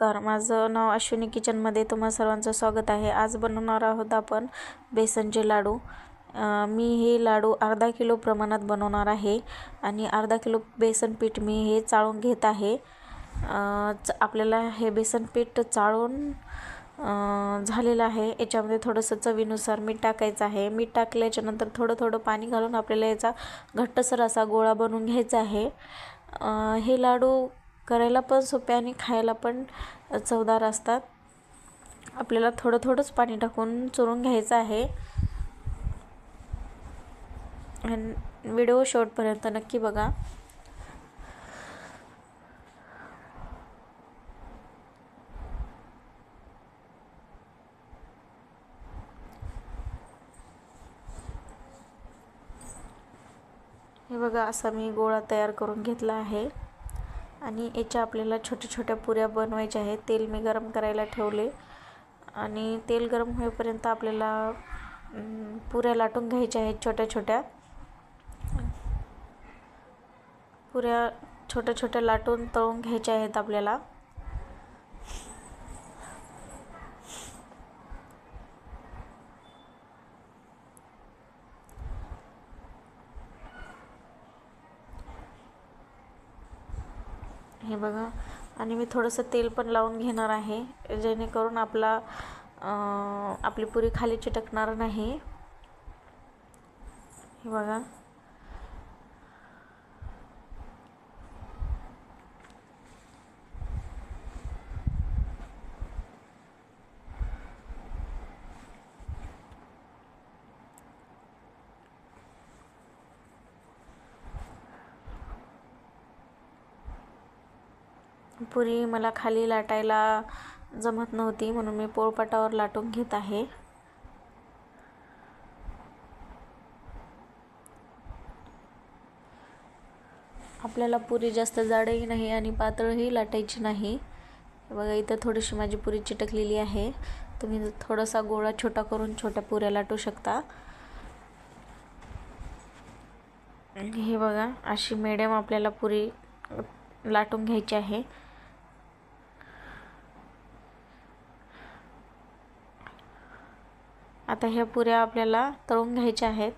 नमस्कार, माझं नाव अश्विनी किचनमध्ये तुम्हा सर्वांचं स्वागत आहे. आज बनवणार आहोत आपण बेसनचे लाडू. मी हे लाडू अर्धा किलो प्रमाणात बनवणार आहे आणि अर्धा किलो बेसन पीठ मी हे चाळून घेत आहे. आपल्याला हे बेसन पीठ चाळून झालेलं आहे. याच्यामध्ये थोडंसं चवीनुसार मीठ टाकायचं आहे. मीठ टाकल्याच्या नंतर थोडं थोडं पाणी घालून आपल्याला याचा घट्टसर असा गोळा बनवून घ्यायचा आहे. हे लाडू करायला पण सोपे आणि खायला पण चवदार असतात. आपल्याला थोडं थोडंच पाणी टाकून चुरून घ्यायचं आहे. आणि व्हिडिओ शेवटपर्यंत नक्की बघा. हे बघा, असा मी गोळा तयार करून घेतला आहे आणि याच्या आपल्याला छोट्या छोट्या पुऱ्या बनवायच्या आहेत. तेल मी गरम करायला ठेवले आणि तेल गरम होईपर्यंत आपल्याला पुऱ्या लाटून घ्यायच्या आहेत. छोट्या छोट्या पुऱ्या छोट्या छोट्या लाटून तळून घ्यायच्या आहेत आपल्याला. हे बघा, आणि मी थोडंसं तेल पण लावून घेणार आहे जेणेकरून आपली पुरी खाली चिटकणार नाही. हे बघा, पुरी मला खाली लाटायला जमत नव्हती म्हणून मी पोळपाटावर लाटून घेत आहे. आपल्याला पुरी जास्त जाडही नाही आणि पातळही लाटायची नाही. बघा, इथं थोडीशी माझी पुरी चिटकलेली आहे. तुम्ही थोडासा गोळा छोटा करून छोट्या पुऱ्या लाटू शकता. हे बघा, अशी मिडियम आपल्याला पुरी लाटून घ्यायची आहे. आता ह्या पुऱ्या आपल्याला तळून घ्यायच्या आहेत.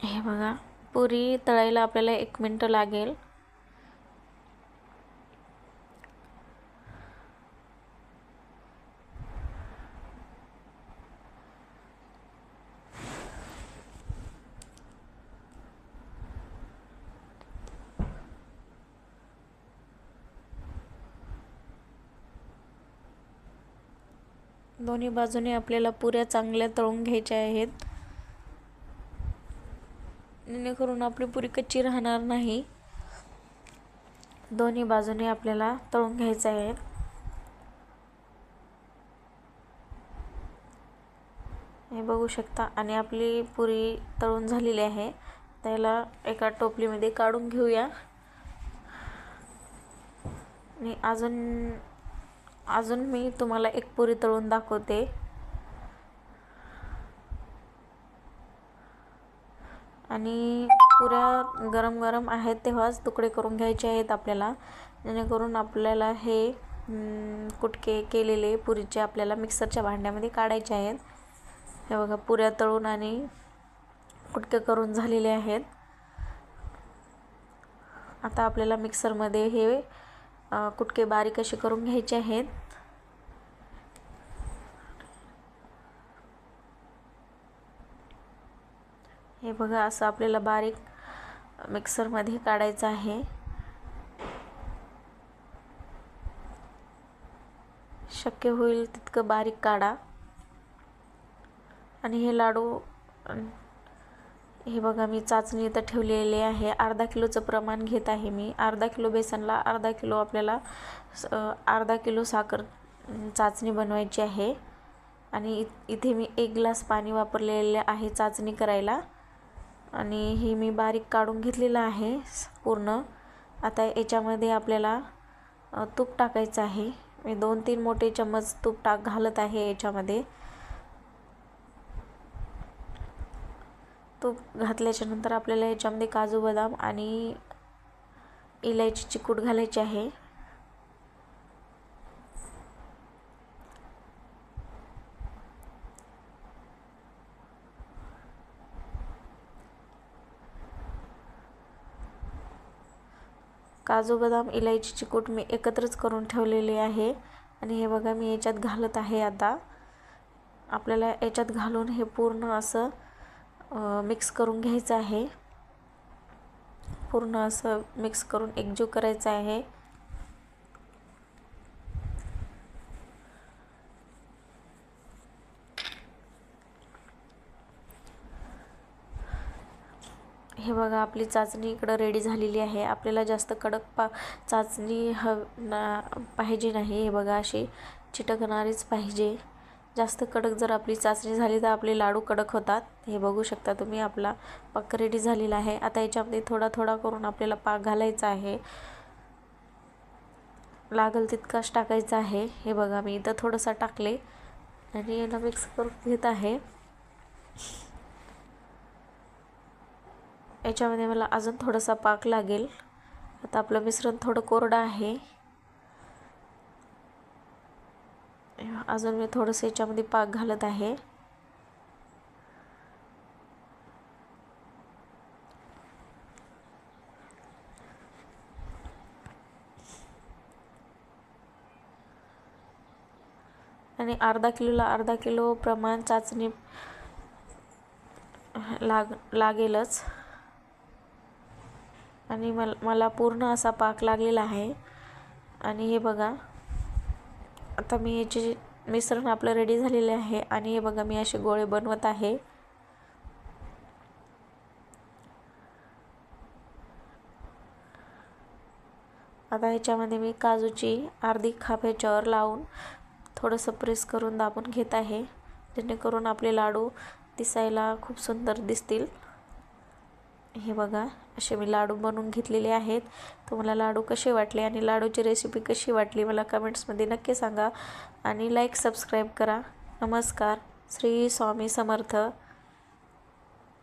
हे बघा, पुरी तळायला आपल्याला 1 मिनिट लागेल. दोन्ही बाजूने आपल्याला पुऱ्या चांगल्या तळून घ्यायच्या आहेत जेणेकरून आपली पुरी कच्ची राहणार नाही. दोन्ही बाजूने आपल्याला तळून घ्यायचं आहे. हे बघू शकता. आणि आपली पुरी तळून झालेली आहे. त्याला एका टोपलीमध्ये काढून घेऊया. आणि अजून मी तुम्हाला एक पुरी तळून दाखवते. आणि पुऱ्या गरम गरम आहेत तेव्हाच तुकडे करून घ्यायचे आहेत आपल्याला, जेणेकरून आपल्याला हे कुटके केलेले पुरीचे आपल्याला मिक्सरच्या भांड्यामध्ये काढायचे आहेत. हे बघा, पुऱ्या तळून आणि कुटके करून झालेले आहेत. आता आपल्याला मिक्सरमध्ये हे कुटके बारीक असे करून घ्यायचे आहेत. हे बघा, असं आपल्याला बारीक मिक्सरमध्ये काढायचं आहे. शक्य होईल तितकं बारीक काढा. आणि हे लाडू, हे बघा, मी चाचणी इथं ठेवलेली आहे. अर्धा किलोचं प्रमाण घेत आहे मी. अर्धा किलो बेसनला अर्धा किलो आपल्याला अर्धा किलो साखर चाचणी बनवायची आहे. आणि इथे मी 1 ग्लास पाणी वापरलेले आहे चाचणी करायला. आणि हे मी बारीक काढून घेतलेलं आहे पूर्ण. आता याच्यामध्ये आपल्याला तूप टाकायचं आहे. मी 2-3 मोठे चम्मच तूप घालत आहे याच्यामध्ये. तूप घातल्याच्या नंतर आपल्याला याच्यामध्ये काजू बदाम आणि इलायचीची कूट घालायची आहे. काजू बदाम इलायचीची कूट मी एकत्रच करून ठेवलेली आहे आणि हे बघा मी याच्यात घालत आहे. आता आपल्याला याच्यात घालून हे पूर्ण असं मिक्स करून घ्यायचं आहे. पूर्ण असं मिक्स करून एकजीव करायचं आहे. हे बघा आपली चाचणी इकडं रेडी झालेली आहे. आपल्याला जास्त कडक चाचणी पाहिजे नाही. हे बघा अशी चिटकणारीच पाहिजे. जास्त कडक जर आपली चाचणी झाली तर आपले लाडू कडक होतात. हे बघू शकता तुम्ही आपला पाक रेडी झालेला आहे. आता याच्यामध्ये थोडा थोडा करून आपल्याला पाक घालायचा आहे. लागल तितकाच टाकायचा आहे. हे बघा मी इथं थोडंसं टाकले आणि याला मिक्स करून घेत आहे. याच्यामध्ये मला अजून थोडासा पाक लागेल. आता आपलं मिश्रण थोडं कोरडं आहे. अजून मी थोडंसं याच्यामध्ये पाक घालत आहे. आणि अर्धा किलो प्रमाण चाचणी लागेलच. आणि मला पूर्ण असा पाक लागलेला आहे. आणि हे बघा आता मी याचे मिश्रण आपलं रेडी झालेले आहे. आणि हे बघा मी असे गोळे बनवत आहे. आता ह्याच्यामध्ये मी काजूची अर्धी खाप ह्याच्यावर लावून थोडंसं प्रेस करून दाबून घेत आहे, जेणेकरून आपले लाडू दिसायला खूप सुंदर दिसतील. हे बघा असे मी लाडू बनवून घेतलेले आहेत. तुम्हाला लाडू कसे वाटले आणि लाडूची रेसिपी कशी वाटली मला कमेंट्समध्ये नक्की सांगा आणि लाईक सबस्क्राईब करा. नमस्कार. श्री स्वामी समर्थ.